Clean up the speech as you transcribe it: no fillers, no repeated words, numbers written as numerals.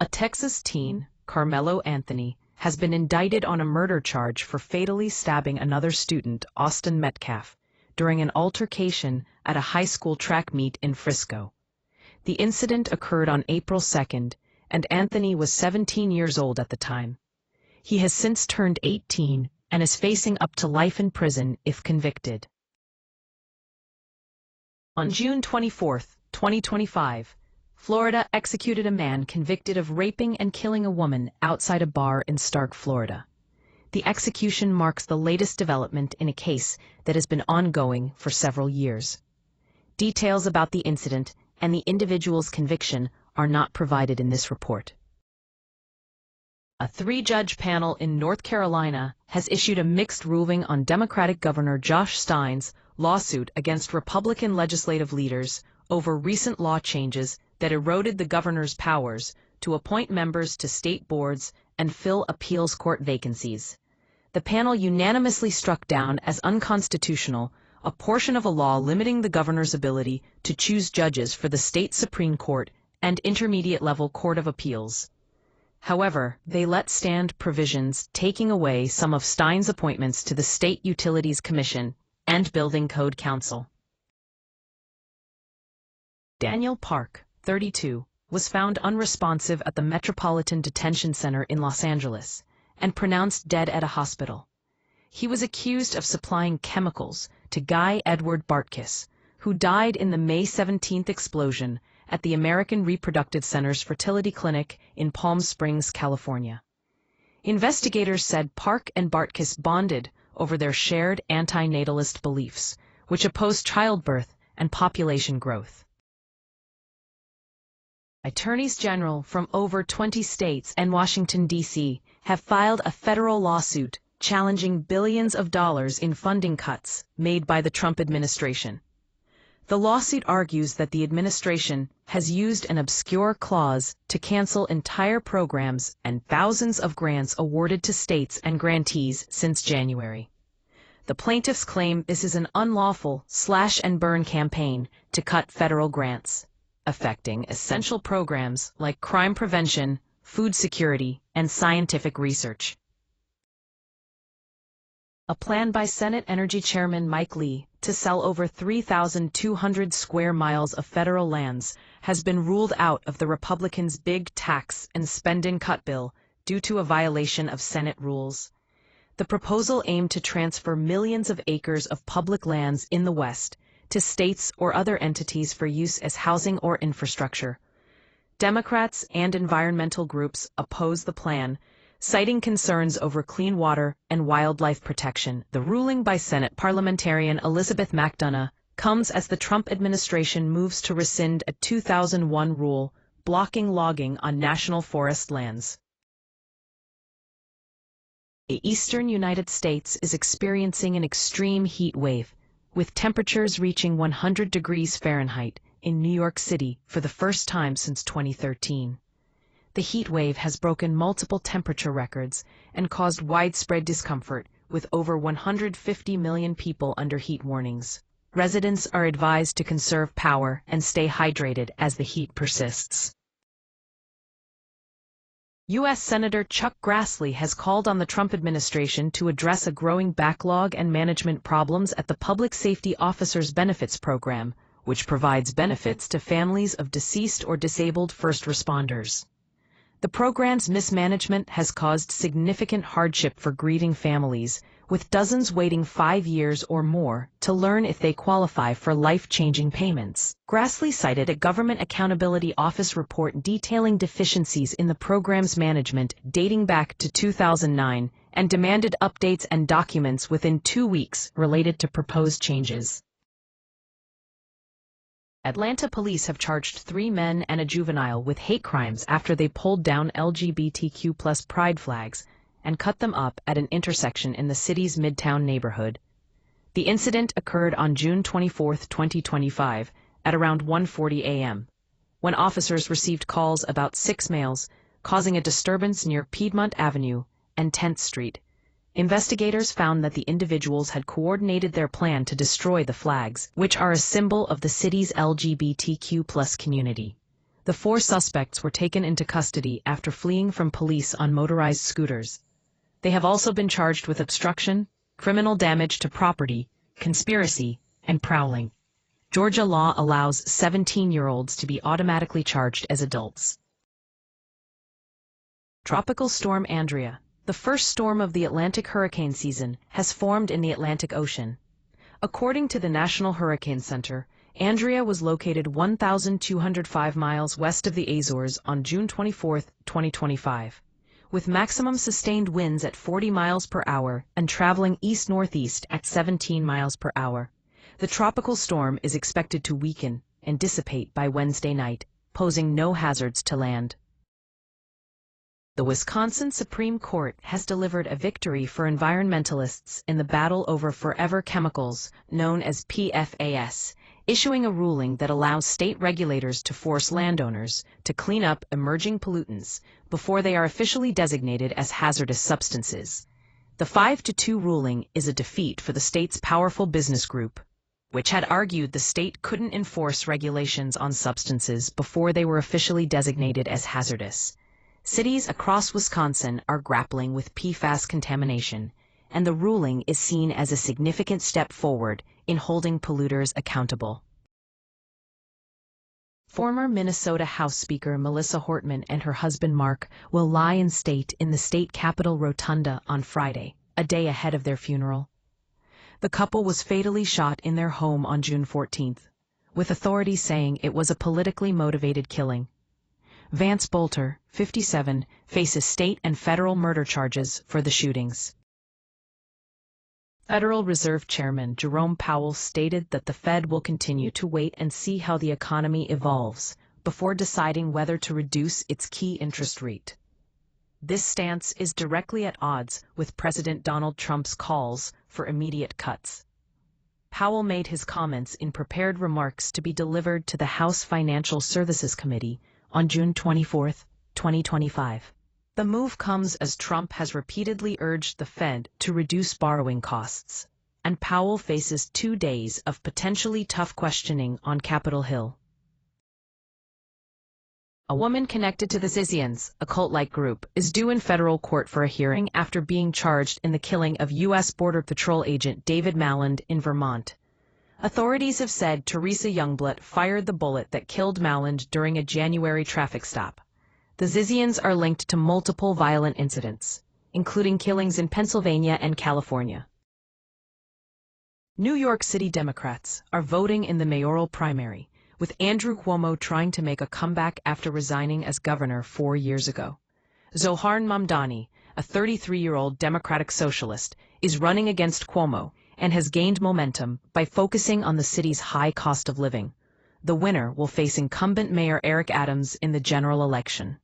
A Texas teen, Carmelo Anthony, has been indicted on a murder charge for fatally stabbing another student, Austin Metcalf, during an altercation at a high school track meet in Frisco. The incident occurred on April 2nd, and Anthony was 17 years old at the time. He has since turned 18 and is facing up to life in prison if convicted. On June 24, 2025, Florida executed a man convicted of raping and killing a woman outside a bar in Stark, Florida. The execution marks the latest development in a case that has been ongoing for several years. Details about the incident and the individual's conviction are not provided in this report. A three-judge panel in North Carolina has issued a mixed ruling on Democratic Governor Josh Stein's lawsuit against Republican legislative leaders over recent law changes that eroded the governor's powers to appoint members to state boards and fill appeals court vacancies. The panel unanimously struck down as unconstitutional a portion of a law limiting the governor's ability to choose judges for the state Supreme Court and intermediate-level Court of Appeals. However, they let stand provisions taking away some of Stein's appointments to the State Utilities Commission and Building Code Council. Daniel Park, 32, was found unresponsive at the Metropolitan Detention Center in Los Angeles and pronounced dead at a hospital. He was accused of supplying chemicals to Guy Edward Bartkus, who died in the May 17 explosion at the American Reproductive Center's fertility clinic in Palm Springs, California. Investigators said Park and Bartkus bonded over their shared anti-natalist beliefs, which oppose childbirth and population growth. Attorneys general from over 20 states and Washington, D.C. have filed a federal lawsuit challenging billions of dollars in funding cuts made by the Trump administration. The lawsuit argues that the administration has used an obscure clause to cancel entire programs and thousands of grants awarded to states and grantees since January. The plaintiffs claim this is an unlawful slash-and-burn campaign to cut federal grants, affecting essential programs like crime prevention, food security, and scientific research. A plan by Senate Energy Chairman Mike Lee to sell over 3,200 square miles of federal lands has been ruled out of the Republicans' big tax and spending cut bill due to a violation of Senate rules. The proposal aimed to transfer millions of acres of public lands in the West to states or other entities for use as housing or infrastructure. Democrats and environmental groups oppose the plan, citing concerns over clean water and wildlife protection. The ruling by Senate parliamentarian Elizabeth McDonough comes as the Trump administration moves to rescind a 2001 rule blocking logging on national forest lands. The eastern United States is experiencing an extreme heat wave, with temperatures reaching 100 degrees Fahrenheit in New York City for the first time since 2013. The heat wave has broken multiple temperature records and caused widespread discomfort, with over 150 million people under heat warnings. Residents are advised to conserve power and stay hydrated as the heat persists. U.S. Senator Chuck Grassley has called on the Trump administration to address a growing backlog and management problems at the Public Safety Officers Benefits Program, which provides benefits to families of deceased or disabled first responders. The program's mismanagement has caused significant hardship for grieving families, with dozens waiting 5 years or more to learn if they qualify for life-changing payments. Grassley cited a Government Accountability Office report detailing deficiencies in the program's management dating back to 2009 and demanded updates and documents within 2 weeks related to proposed changes. Atlanta police have charged 3 men and a juvenile with hate crimes after they pulled down LGBTQ+ pride flags and cut them up at an intersection in the city's Midtown neighborhood. The incident occurred on June 24, 2025, at around 1:40 a.m., when officers received calls about 6 males causing a disturbance near Piedmont Avenue and 10th Street. Investigators found that the individuals had coordinated their plan to destroy the flags, which are a symbol of the city's LGBTQ+ community. The 4 suspects were taken into custody after fleeing from police on motorized scooters. They have also been charged with obstruction, criminal damage to property, conspiracy, and prowling. Georgia law allows 17-year-olds to be automatically charged as adults. Tropical Storm Andrea, the first storm of the Atlantic hurricane season, has formed in the Atlantic Ocean. According to the National Hurricane Center, Andrea was located 1,205 miles west of the Azores on June 24, 2025. With maximum sustained winds at 40 miles per hour and traveling east-northeast at 17 miles per hour. The tropical storm is expected to weaken and dissipate by Wednesday night, posing no hazards to land. The Wisconsin Supreme Court has delivered a victory for environmentalists in the battle over forever chemicals, known as PFAS, issuing a ruling that allows state regulators to force landowners to clean up emerging pollutants before they are officially designated as hazardous substances. The 5-2 ruling is a defeat for the state's powerful business group, which had argued the state couldn't enforce regulations on substances before they were officially designated as hazardous. Cities across Wisconsin are grappling with PFAS contamination, and the ruling is seen as a significant step forward in holding polluters accountable. Former Minnesota House Speaker Melissa Hortman and her husband Mark will lie in state in the state capitol rotunda on Friday, a day ahead of their funeral. The couple was fatally shot in their home on June 14th, with authorities saying it was a politically motivated killing. Vance Bolter, 57, faces state and federal murder charges for the shootings. Federal Reserve Chairman Jerome Powell stated that the Fed will continue to wait and see how the economy evolves before deciding whether to reduce its key interest rate. This stance is directly at odds with President Donald Trump's calls for immediate cuts. Powell made his comments in prepared remarks to be delivered to the House Financial Services Committee on June 24, 2025. The move comes as Trump has repeatedly urged the Fed to reduce borrowing costs, and Powell faces 2 days of potentially tough questioning on Capitol Hill. A woman connected to the Zizians, a cult-like group, is due in federal court for a hearing after being charged in the killing of U.S. Border Patrol agent David Malland in Vermont. Authorities have said Teresa Youngblood fired the bullet that killed Malland during a January traffic stop. The Zizians are linked to multiple violent incidents, including killings in Pennsylvania and California. New York City Democrats are voting in the mayoral primary, with Andrew Cuomo trying to make a comeback after resigning as governor 4 years ago. Zohar Mamdani, a 33-year-old Democratic socialist, is running against Cuomo and has gained momentum by focusing on the city's high cost of living. The winner will face incumbent Mayor Eric Adams in the general election.